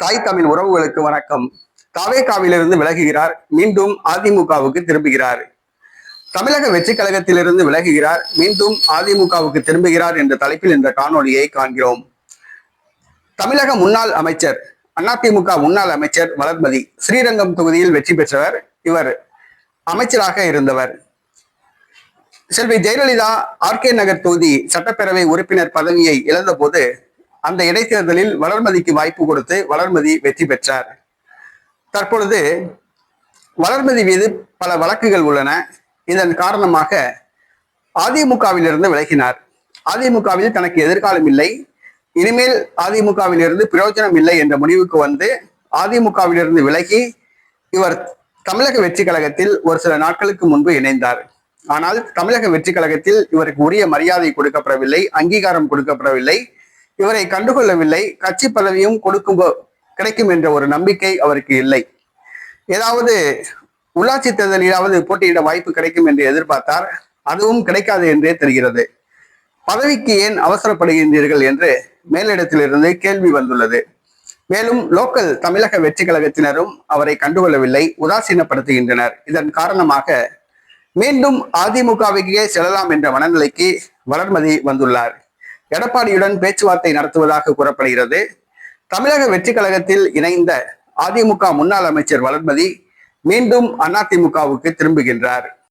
தாய் தமிழ் உறவுகளுக்கு வணக்கம். தவேகாவிலிருந்து விலகுகிறார், மீண்டும் அதிமுகவுக்கு திரும்புகிறார். தமிழக வெற்றி கழகத்திலிருந்து விலகுகிறார், மீண்டும் அதிமுகவுக்கு திரும்புகிறார் என்ற தலைப்பில் இந்த காணொலியை காண்கிறோம். தமிழக முன்னாள் அமைச்சர், அதிமுக முன்னாள் அமைச்சர் வளர்மதி ஸ்ரீரங்கம் தொகுதியில் வெற்றி பெற்றவர். இவர் அமைச்சராக இருந்தவர். செல்வி ஜெயலலிதா ஆர்கே நகர் தொகுதி சட்டப்பேரவை உறுப்பினர் பதவியை இழந்த போது அந்த இடைத்தேர்தலில் வளர்மதிக்கு வாய்ப்பு கொடுத்து வளர்மதி வெற்றி பெற்றார். தற்பொழுது வளர்மதி மீது பல வழக்குகள் உள்ளன. இதன் காரணமாக அதிமுகவிலிருந்து விலகினார். அதிமுகவில் தனக்கு எதிர்காலம் இல்லை, இனிமேல் அதிமுகவிலிருந்து பிரயோஜனம் இல்லை என்ற முடிவுக்கு வந்து அதிமுகவிலிருந்து விலகி இவர் தமிழக வெற்றி கழகத்தில் ஒரு சில நாட்களுக்கு முன்பு இணைந்தார். ஆனால் தமிழக வெற்றி கழகத்தில் இவருக்கு உரிய மரியாதை கொடுக்கப்படவில்லை, அங்கீகாரம் கொடுக்கப்படவில்லை, இவரை கண்டுகொள்ளவில்லை. கட்சி பதவியும் கிடைக்கும் என்ற ஒரு நம்பிக்கை அவருக்கு இல்லை. ஏதாவது உள்ளாட்சி தேர்தலிலாவது போட்டியிட வாய்ப்பு கிடைக்கும் என்று எதிர்பார்த்தார். அதுவும் கிடைக்காது என்றே தெரிகிறது. பதவிக்கு ஏன் அவசரப்படுகின்றீர்கள் என்று மேலிடத்திலிருந்து கேள்வி வந்துள்ளது. மேலும் லோக்கல் தமிழக வெற்றி கழகத்தினரும் அவரை கண்டுகொள்ளவில்லை, உதாசீனப்படுத்துகின்றனர். இதன் காரணமாக மீண்டும் அதிமுகவுக்கே செல்லலாம் என்ற மனநிலைக்கு வளர்மதி வந்துள்ளார். எடப்பாடியுடன் பேச்சுவார்த்தை நடத்துவதாக கூறப்படுகிறது. தமிழக வெற்றி கழகத்தில் இணைந்த அதிமுக முன்னாள் அமைச்சர் வளர்மதி மீண்டும் அதிமுகவுக்கு திரும்புகின்றார்.